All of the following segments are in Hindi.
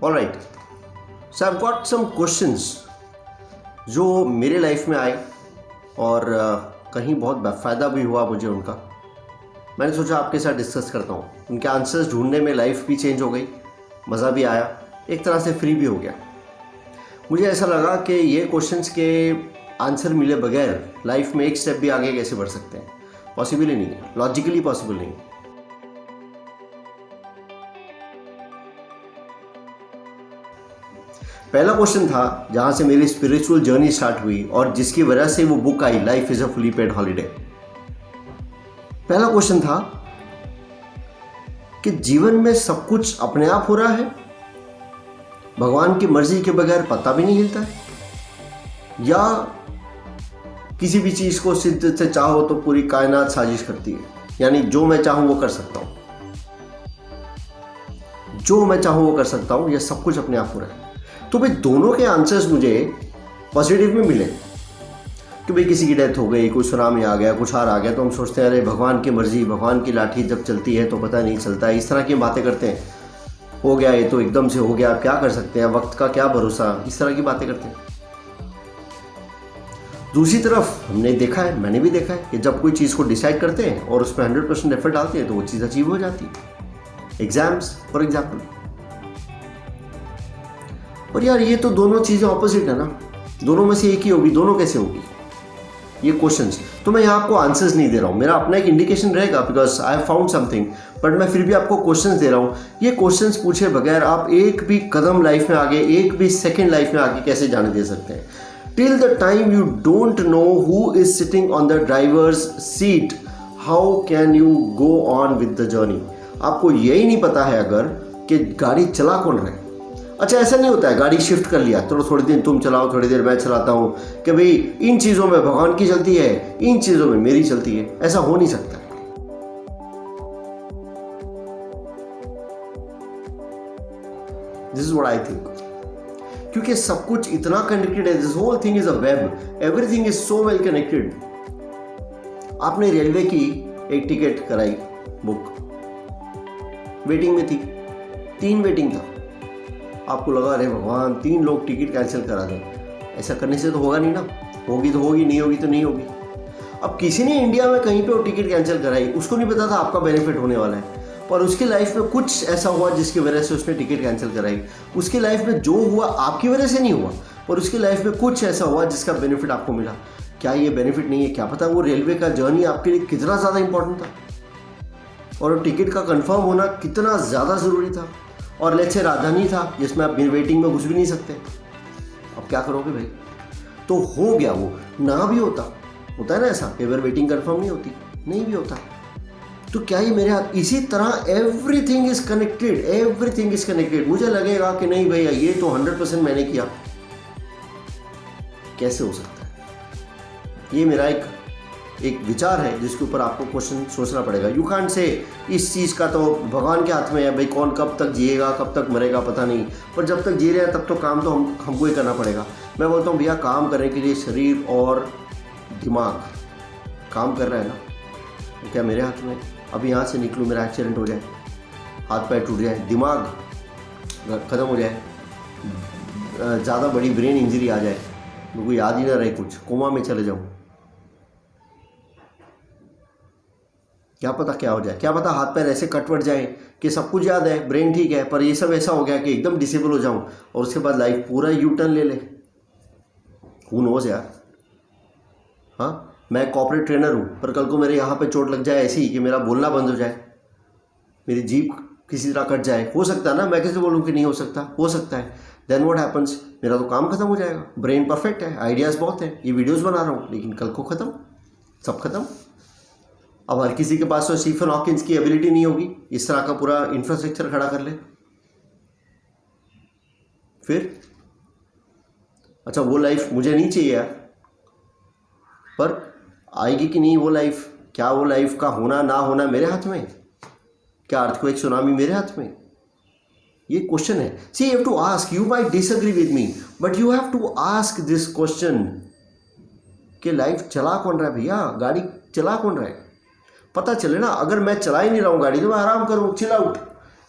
All right, so I got some questions जो मेरे लाइफ में आए और कहीं बहुत फ़ायदा भी हुआ मुझे उनका। मैंने सोचा आपके साथ डिस्कस करता हूँ। उनके आंसर्स ढूंढने में लाइफ भी चेंज हो गई, मज़ा भी आया, एक तरह से फ्री भी हो गया। मुझे ऐसा लगा कि ये क्वेश्चंस के आंसर मिले बगैर लाइफ में एक स्टेप भी आगे कैसे बढ़ सकते हैं, पॉसिबल ही नहीं है, लॉजिकली पॉसिबल नहीं है। पहला क्वेश्चन था जहाँ से मेरी स्पिरिचुअल जर्नी स्टार्ट हुई और जिसकी वजह से वो book I, life is a fully paid holiday. पहला क्वेश्चन था कि जीवन में सब कुछ अपने आप हो रहा है, भगवान की मर्जी के बगैर पता भी नहीं हिलता है, या किसी भी चीज को सिद्ध से चाहो तो पूरी कायनात साजिश करती है, यानी जो मैं चाहूं वो कर सकता हूं, जो मैं चाहूं वो कर सकता हूं, या सब कुछ अपने आप हो रहा है। तो भाई दोनों के आंसर्स मुझे पॉजिटिव में मिले कि भाई किसी की डेथ हो गई, कोई सुनामी आ गया, कुछ हार आ गया, तो हम सोचते हैं अरे भगवान की मर्जी, भगवान की लाठी जब चलती है तो पता नहीं चलता है, इस तरह की बातें करते हैं। हो गया ये तो एकदम से हो गया, आप क्या कर सकते हैं, वक्त का क्या भरोसा, इस तरह की बातें करते हैं। दूसरी तरफ हमने देखा है, मैंने भी देखा है कि जब कोई चीज़ को डिसाइड करते हैं और उसमें 100% एफर्ट डालते हैं तो वो चीज़ अचीव हो जाती है। Exams for example. और यार ये तो दोनों चीज़ें ऑपोजिट है ना, दोनों में से एक ही होगी, दोनों कैसे होगी, ये क्वेश्चंस। तो मैं यहाँ आपको आंसर्स नहीं दे रहा हूँ, मेरा अपना एक इंडिकेशन रहेगा because I have found something, but मैं फिर भी आपको क्वेश्चंस दे रहा हूँ। ये क्वेश्चंस पूछे बगैर आप एक भी कदम लाइफ में आगे, एक भी सेकंड लाइफ में आगे कैसे जाने दे सकते हैं? Till the time you don't know who is sitting on the drivers seat, how can you go on with the journey? आपको यही नहीं पता है अगर कि गाड़ी चला कौन रहा है। अच्छा, ऐसा नहीं होता है गाड़ी शिफ्ट कर लिया, तो थोड़ी दिन तुम चलाओ, थोड़ी देर मैं चलाता हूँ, कि भाई इन चीज़ों में भगवान की चलती है, इन चीज़ों में मेरी चलती है, ऐसा हो नहीं सकता। This is what I think, क्योंकि सब कुछ इतना कनेक्टेड है, this whole thing is a web, everything is so well connected. आपने रेलवे की एक टिकट कराई बुक, वेटिंग में थी, 3 वेटिंग था, आपको लगा अरे भगवान 3 लोग टिकट कैंसिल करा दें, ऐसा करने से तो होगा नहीं ना, होगी तो होगी, नहीं होगी तो नहीं होगी। अब किसी ने इंडिया में कहीं पे वो टिकट कैंसिल कराई, उसको नहीं पता था आपका बेनिफिट होने वाला है, पर उसकी लाइफ में कुछ ऐसा हुआ जिसकी वजह से उसने टिकट कैंसिल कराई। उसकी लाइफ में जो हुआ आपकी वजह से नहीं हुआ, पर उसकी लाइफ में कुछ ऐसा हुआ जिसका बेनिफिट आपको मिला। क्या ये बेनिफिट नहीं है? क्या पता वो रेलवे का जर्नी आपके लिए कितना ज़्यादा इंपॉर्टेंट था और टिकट का कंफर्म होना कितना ज़्यादा ज़रूरी था। और लेट्स से राजधानी था जिसमें आप वेटिंग में घुस भी नहीं सकते, अब क्या करोगे भाई? तो हो गया, वो ना भी होता है ना ऐसा, कई बार वेटिंग कंफर्म नहीं होती, नहीं भी होता, तो क्या ही मेरे हाथ। इसी तरह everything is connected, everything is connected. मुझे लगेगा कि नहीं भैया ये तो 100% मैंने किया, कैसे हो सकता है? ये मेरा एक विचार है जिसके ऊपर आपको क्वेश्चन सोचना पड़ेगा। यू कांट से इस चीज़ का तो भगवान के हाथ में है भाई, कौन कब तक जिएगा कब तक मरेगा पता नहीं, पर जब तक जी रहे हैं तब तो काम तो हमको ही करना पड़ेगा। मैं बोलता हूँ भैया काम करने के लिए शरीर और दिमाग काम कर रहा है ना, तो क्या मेरे हाथ में अभी यहाँ से निकलूँ, मेरा एक्सीडेंट हो जाए, हाथ पैर टूट जाए, दिमाग ख़त्म हो जाए, ज़्यादा बड़ी ब्रेन इंजरी आ जाए, मेरे को याद ही ना रहे कुछ, कोमा में चले जाऊँ, क्या पता क्या हो जाए, क्या पता हाथ पैर ऐसे कटवट जाए कि सब कुछ याद है, ब्रेन ठीक है, पर ये सब ऐसा हो गया कि एकदम डिसेबल हो जाऊं और उसके बाद लाइफ पूरा यू टर्न ले ले। हू नोज यार। हाँ, मैं कॉर्पोरेट ट्रेनर हूँ, पर कल को मेरे यहाँ पे चोट लग जाए ऐसी कि मेरा बोलना बंद हो जाए, मेरी जीभ किसी तरह कट जाए, हो सकता है ना, मैं कैसे बोलूँ कि नहीं हो सकता, हो सकता है। देन व्हाट हैपन्स, मेरा तो काम खत्म हो जाएगा, ब्रेन परफेक्ट है, आइडियाज़ बहुत है, ये वीडियोज़ बना रहा हूँ, लेकिन कल को ख़त्म, सब खत्म। अब हर किसी के पास तो स्टीफन हॉकिंस की एबिलिटी नहीं होगी इस तरह का पूरा इंफ्रास्ट्रक्चर खड़ा कर ले। फिर अच्छा, वो लाइफ मुझे नहीं चाहिए यार, पर आएगी कि नहीं वो लाइफ? क्या वो लाइफ का होना ना होना मेरे हाथ में? क्या अर्थक्वेक सुनामी मेरे हाथ में? ये क्वेश्चन है। See you have to ask, you might disagree with me, but you have to ask this question कि लाइफ चला कौन रहा है भैया, गाड़ी चला कौन रहा है, पता चले ना। अगर मैं चला ही नहीं रहा हूँ गाड़ी तो मैं आराम करूँ, chill out,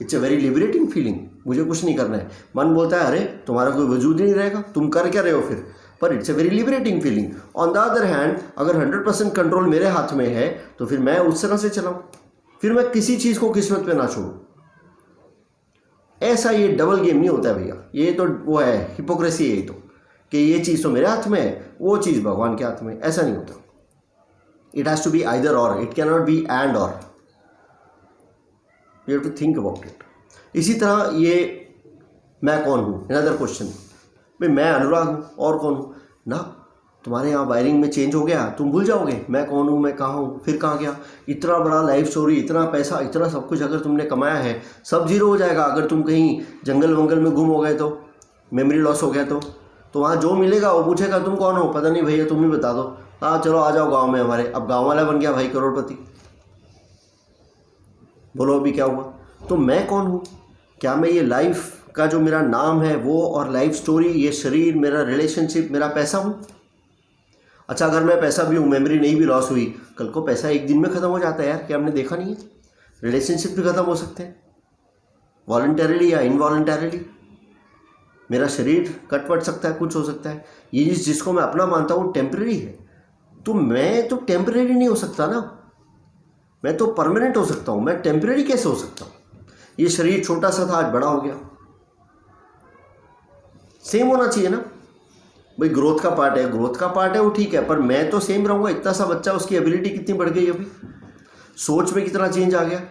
it's a very liberating feeling, मुझे कुछ नहीं करना है। मन बोलता है अरे तुम्हारा कोई वजूद ही नहीं रहेगा, तुम कर क्या रहे हो फिर, पर it's a very liberating feeling. On the other hand अगर 100% कंट्रोल मेरे हाथ में है तो फिर मैं उस तरह से चलाऊँ, फिर मैं किसी चीज़ को किस्मत पे ना छोड़ूँ। ऐसा ये डबल गेम नहीं होता है भैया, ये तो वो है हिपोक्रेसी है, ये तो कि ये चीज़ तो मेरे हाथ में है, वो चीज़ भगवान के हाथ में, ऐसा नहीं होता। It has to be either or, it can not be and or, you have to think about it. इसी तरह ये मैं कौन हूँ, अनदर क्वेश्चन, भाई मैं अनुराग हूँ और कौन हूँ ना, तुम्हारे यहाँ वायरिंग में चेंज हो गया, तुम भूल जाओगे मैं कौन हूँ, मैं कहाँ हूँ, फिर कहाँ गया। इतना बड़ा लाइफ स्टोरी, इतना पैसा, इतना सब कुछ अगर तुमने कमाया है, सब जीरो हो जाएगा अगर तुम कहीं जंगल वंगल में गुम हो गए तो, मेमोरी लॉस हो गया तो वहाँ जो मिलेगा वो पूछेगा तुम कौन हो, पता नहीं भैया तुम ही बता दो, हाँ चलो आ जाओ गाँव में हमारे। अब गाँव वाला बन गया भाई करोड़पति, बोलो अभी क्या हुआ। तो मैं कौन हूँ, क्या मैं ये लाइफ का जो मेरा नाम है वो और लाइफ स्टोरी, ये शरीर, मेरा रिलेशनशिप, मेरा पैसा हूँ। अच्छा अगर मैं पैसा भी हूँ, मेमोरी नहीं भी लॉस हुई, कल को पैसा एक दिन में ख़त्म हो जाता है यार, क्या हमने देखा नहीं है। रिलेशनशिप भी ख़त्म हो सकते हैं वॉलंटरीली या इनवॉलंटरीली, मेरा शरीर कट पट सकता है, कुछ हो सकता है। ये जिसको मैं अपना मानता हूँ टेम्परेरी है, तो मैं तो टेम्परेरी नहीं हो सकता ना, मैं तो परमानेंट हो सकता हूँ, मैं टेम्परेरी कैसे हो सकता हूँ। ये शरीर छोटा सा था आज बड़ा हो गया, सेम होना चाहिए ना भाई। ग्रोथ का पार्ट है, ग्रोथ का पार्ट है वो ठीक है, पर मैं तो सेम रहूँगा। इतना सा बच्चा, उसकी एबिलिटी कितनी बढ़ गई अभी, सोच में कितना चेंज आ गया।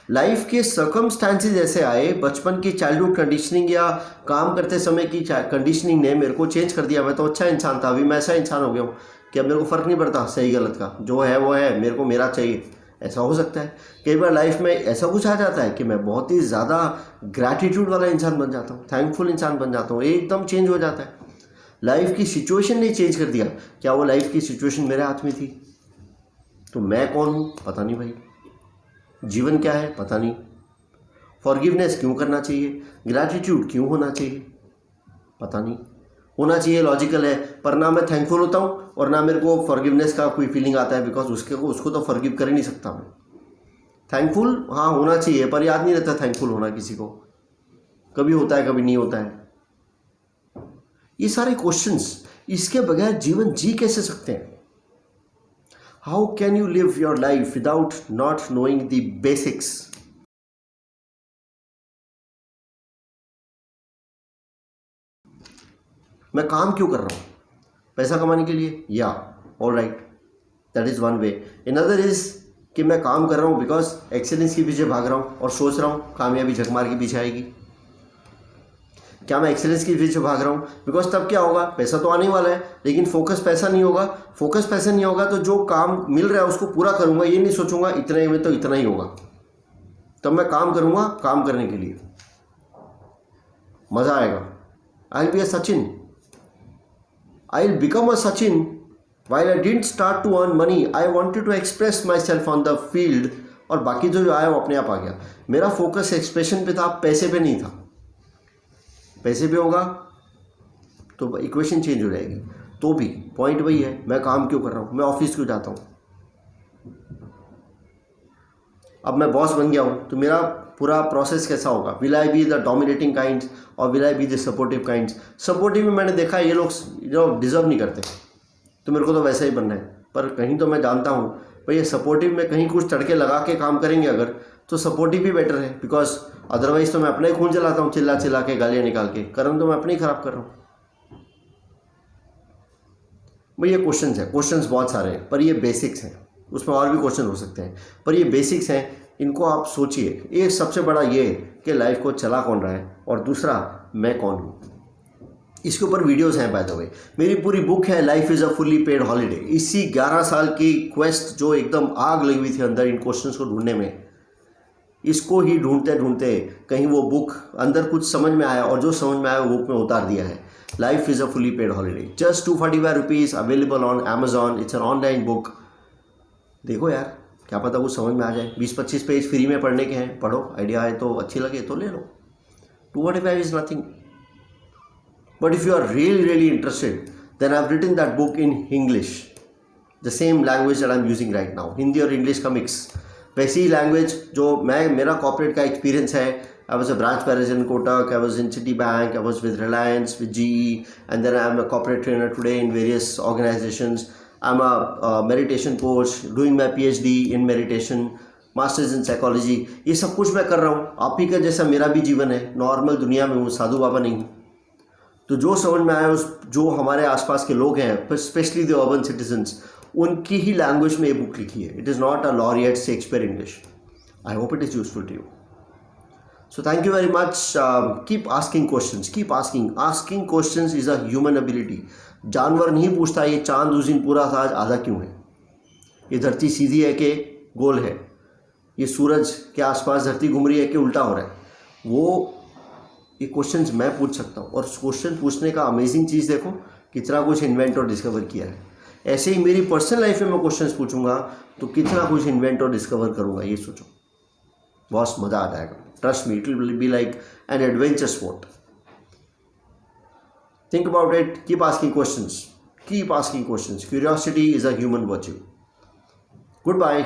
लाइफ के सर्कमस्टांसेस ऐसे आए, बचपन की चाइल्डहुड कंडीशनिंग या काम करते समय की कंडीशनिंग ने मेरे को चेंज कर दिया। मैं तो अच्छा इंसान था, अभी मैं ऐसा इंसान हो गया हूँ कि अब मेरे को फ़र्क नहीं पड़ता सही गलत का, जो है वो है, मेरे को मेरा चाहिए। ऐसा हो सकता है। कई बार लाइफ में ऐसा कुछ आ जाता है कि मैं बहुत ही ज़्यादा ग्रैटिट्यूड वाला इंसान बन जाता हूँ, थैंकफुल इंसान बन जाता हूँ, एकदम चेंज हो जाता है। लाइफ की सिचुएशन ने चेंज कर दिया। क्या वो लाइफ की सिचुएशन मेरे हाथ में थी? तो मैं कौन हूँ पता नहीं भाई, जीवन क्या है पता नहीं, फॉरगिवनेस क्यों करना चाहिए, ग्रैटिट्यूड क्यों होना चाहिए पता नहीं। होना चाहिए लॉजिकल है, पर ना मैं थैंकफुल होता हूँ और ना मेरे को फॉरगिवनेस का कोई फीलिंग आता है, बिकॉज उसको तो फॉरगिव कर ही नहीं सकता मैं। थैंकफुल हाँ होना चाहिए, पर याद नहीं रहता थैंकफुल होना किसी को, कभी होता है कभी नहीं होता है। ये सारे क्वेश्चंस, इसके बगैर जीवन जी कैसे सकते हैं? How can you live your life without not knowing the basics? मैं काम क्यों कर रहा हूँ? पैसा कमाने के लिए? या all right, that is one way. Another is कि मैं काम कर रहा हूँ बिकॉज एक्सीलेंस के पीछे भाग रहा हूँ और सोच रहा हूँ कामयाबी झक मार के पीछे आएगी। क्या मैं एक्सीलेंस के पीछे भाग रहा हूँ बिकॉज तब क्या होगा, पैसा तो आने वाला है लेकिन फोकस पैसा नहीं होगा। फोकस पैसा नहीं होगा तो जो काम मिल रहा है उसको पूरा करूँगा, ये नहीं सोचूंगा इतने में तो इतना ही होगा, तब मैं काम करूँगा। काम करने के लिए मज़ा आएगा। I will be a Sachin, I will become a Sachin. While I didn't start to earn money, I wanted to express myself on the field, और बाकी जो आया वो अपने आप आ गया। मेरा फोकस एक्सप्रेशन पे था, पैसे पे नहीं था। पैसे पे होगा तो इक्वेशन चेंज हो जाएगी। तो भी पॉइंट वही है, मैं काम क्यों कर रहा हूँ, मैं ऑफिस क्यों जाता हूँ। अब मैं बॉस बन गया हूँ तो मेरा पूरा प्रोसेस कैसा होगा? Will I be the dominating kinds or will I be the supportive kinds? Supportive में मैंने देखा ये लोग जो डिजर्व नहीं करते, तो मेरे को तो वैसा ही बनना है। पर कहीं तो मैं जानता हूँ भाई ये सपोर्टिव में कहीं कुछ तड़के लगा के काम करेंगे अगर, तो सपोर्टिव भी बेटर है, बिकॉज अदरवाइज तो मैं अपना ही खून जलाता हूँ चिल्ला चिल्ला के, गालियाँ निकाल के। कर्म तो मैं अपने ही खराब कर रहा हूँ भाई। ये क्वेश्चंस हैं, क्वेश्चंस बहुत सारे हैं, पर ये बेसिक्स हैं, उसमें और भी क्वेश्चन हो सकते हैं, पर ये बेसिक्स हैं, इनको आप सोचिए। एक सबसे बड़ा ये कि लाइफ को चला कौन रहा है, और दूसरा मैं कौन हूँ। इसके ऊपर वीडियोस हैं बाय द वे। मेरी पूरी बुक है life is a fully paid holiday. इसी 11 साल की क्वेस्ट जो एकदम आग लगी हुई थी अंदर इन क्वेश्चंस को ढूंढने में, इसको ही ढूंढते ढूंढते कहीं वो बुक अंदर कुछ समझ में आया, और जो समझ में आया वो बुक में उतार दिया है। Life is a fully paid holiday, just 245 rupees, available on Amazon. It's an online book. देखो यार, क्या पता वो समझ में आ जाए। 20-25 पेज फ्री में पढ़ने के हैं, पढ़ो, आइडिया आए तो, अच्छी लगे तो ले लो। 245 is nothing. But if you are really interested, then I've written that book in English, the same language that I'm using right now, Hindi और English का mix। वैसी ही लैंग्वेज जो मेरा कॉर्पोरेट का एक्सपीरियंस है, I was a branch manager in Kotak, I was in Citibank, I was with Reliance, with GE, and then I am a corporate trainer today in various organisations. I am a meditation coach, doing my PhD in meditation, masters in psychology. ये सब कुछ मैं कर रहा हूँ. आप ही का जैसा मेरा भी जीवन है, नॉर्मल दुनिया में हूँ, साधु बाबा नहीं हूँ. तो जो समझ में आया, उस जो हमारे आसपास के लोग हैं, स्पेशली द अर्बन सिटीजन्स, उनकी ही लैंग्वेज में ये बुक लिखी है. It is not a laureate Shakespeare English. I hope it is useful to you. So thank you very much. Keep asking questions. Keep asking. Asking questions is a human ability. जानवर नहीं पूछता ये चांद उस दिन पूरा था, आज आधा क्यों है, ये धरती सीधी है कि गोल है, ये सूरज के आसपास धरती घूम रही है कि उल्टा हो रहा है. वो ये क्वेश्चंस मैं पूछ सकता हूँ. और क्वेश्चन पूछने का अमेजिंग चीज़ देखो, कितना कुछ इन्वेंट और डिस्कवर किया है. ऐसे ही मेरी पर्सनल लाइफ में मैं क्वेश्चंस पूछूंगा तो कितना कुछ इन्वेंट और डिस्कवर करूँगा. ये सोचो, बहुत मज़ा आ जाएगा. Trust me, it will be like an adventure sport. Think about it. Keep asking questions. Keep asking questions. Curiosity is a human virtue. Goodbye.